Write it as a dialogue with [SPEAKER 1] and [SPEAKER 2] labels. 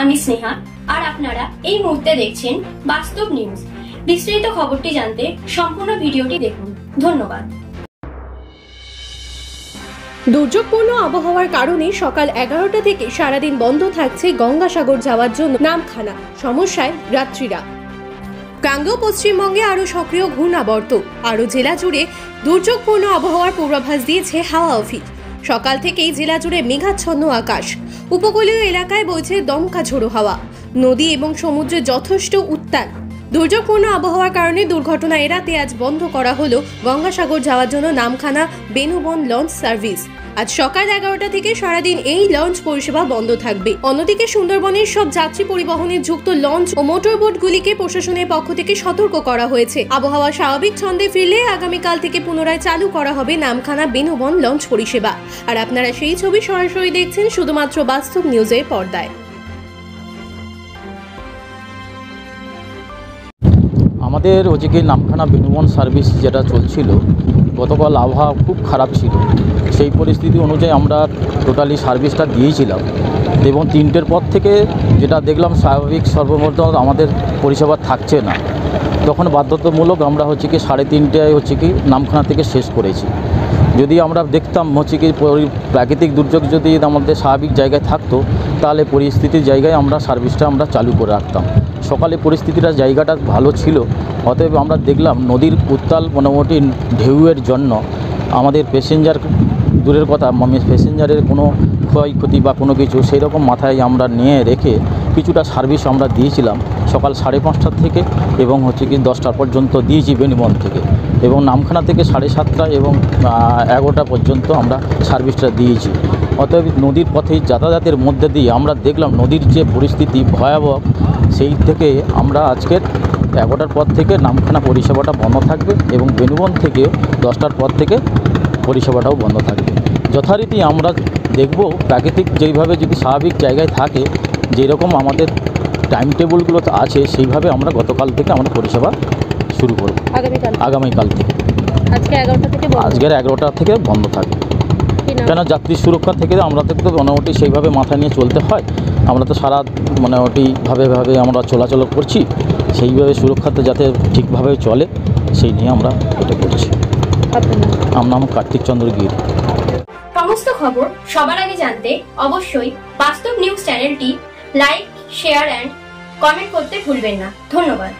[SPEAKER 1] আমি স্নেহা, আর আপনারা এই মুহূর্তে দেখছেন বাস্তব নিউজ। বিস্তারিত খবরটি জানতে সম্পূর্ণ ভিডিওটি দেখুন। ধন্যবাদ।
[SPEAKER 2] দুর্যোগপূর্ণ আবহাওয়ার কারণে সকাল 11টা থেকে সারাদিন বন্ধ থাকছে গঙ্গাসাগর যাওয়ার জন্য নামখানা। সমস্যায় যাত্রীরা। গাঙ্গেয় পশ্চিমবঙ্গে আরও সক্রিয় ঘূর্ণাবর্ত, আরও জেলা জুড়ে দুর্যোগপূর্ণ আবহাওয়ার পূর্বাভাস দিয়েছে হাওয়া অফিস। সকাল থেকেই জেলা জুড়ে মেঘাচ্ছন্ন আকাশ, উপকূলীয় এলাকায় বইছে দমকা ঝোড়ো হাওয়া, নদী এবং সমুদ্রে যথেষ্ট উত্তাল। দুর্যোগপূর্ণ আবহাওয়ার কারণে দুর্ঘটনা এড়াতে আজ বন্ধ করা হলো গঙ্গাসাগর যাওয়ার জন্য নামখানা বেনুবন লঞ্চ সার্ভিস। আজ সকাল 11টা থেকে সারাদিন এই লঞ্চ পরিষেবা বন্ধ থাকবে। অন্যদিকে সুন্দরবনের সব যাত্রী পরিবহনে যুক্ত লঞ্চ ও মোটর বোটগুলিকে প্রশাসনের পক্ষ থেকে সতর্ক করা হয়েছে। আবহাওয়া স্বাভাবিক ছন্দে ফিরলে আগামীকাল থেকে পুনরায় চালু করা হবে নামখানা বেনুবন লঞ্চ পরিষেবা। আর আপনারা সেই ছবি সরাসরি দেখছেন শুধুমাত্র বাস্তব নিউজের পর্দায়।
[SPEAKER 3] আমাদের হচ্ছে কি নামখানা বেনুবন সার্ভিস যেটা চলছিল, গতকাল আবহাওয়া খুব খারাপ ছিল। সেই পরিস্থিতি অনুযায়ী আমরা টোটালি সার্ভিসটা দিয়েছিলাম এবং 3টের পর থেকে যেটা দেখলাম স্বাভাবিক সর্বমোট আমাদের পরিষেবা থাকছে না। তখন বাধ্যতামূলক আমরা হচ্ছে কি 3:30টায় হচ্ছে কি নামখানা থেকে শেষ করেছি। যদি আমরা দেখতাম হচ্ছে কি প্রাকৃতিক দুর্যোগ যদি আমাদের স্বাভাবিক জায়গায় থাকতো, তাহলে পরিস্থিতির জায়গায় আমরা সার্ভিসটা আমরা চালু করে রাখতাম। সকালে পরিস্থিতিটা জায়গাটা ভালো ছিল, অতএব আমরা দেখলাম নদীর উত্তাল মোটামুটি ঢেউয়ের জন্য আমাদের প্যাসেঞ্জার দূরের কথা, প্যাসেঞ্জারের কোনো ক্ষয়ক্ষতি বা কোনো কিছু সেই রকম মাথায় আমরা নিয়ে রেখে কিছুটা সার্ভিস আমরা দিয়েছিলাম সকাল 5:30 থেকে এবং হচ্ছে কি 10টা পর্যন্ত দিয়েছি বেনুবন থেকে, এবং নামখানা থেকে 7:30 এবং 11টা পর্যন্ত আমরা সার্ভিসটা দিয়েছি। অতএব নদীর পথে যাতায়াতের মধ্যে দিয়ে আমরা দেখলাম নদীর যে পরিস্থিতি ভয়াবহ, সেই থেকে আমরা আজকের 11টার পর থেকে নামখানা পরিষেবাটা বন্ধ থাকবে এবং বেনুবন থেকে 10টার পর থেকে পরিষেবাটাও বন্ধ থাকবে। যথারীতি আমরা দেখব প্রাকৃতিক যেইভাবে যদি স্বাভাবিক জায়গায় থাকে, যেরকম আমাদের টাইম টেবিলগুলো আছে সেইভাবে আমরা গতকাল থেকে আমরা পরিষেবা শুরু করব। আগামীকাল থেকে আজকের 11টা থেকে বন্ধ থাকবে। কেন যাত্রী সুরক্ষা থেকে আমরা তো মোটামুটি সেইভাবে মাথা নিয়ে চলতে হয়। আমরা তো সারা মোটামুটিভাবে আমরা চলাচল করছি, সেইভাবে সুরক্ষাতে যাতে ঠিকভাবে চলে সেই নিয়ে আমরা এটা করছি। আমার নাম কার্তিক চন্দ্র গির।
[SPEAKER 1] সমস্ত খবর সবার আগে জানতে অবশ্যই বাস্তব নিউজ চ্যানেলটি লাইক, শেয়ার এন্ড কমেন্ট করতে ভুলবেন না। ধন্যবাদ।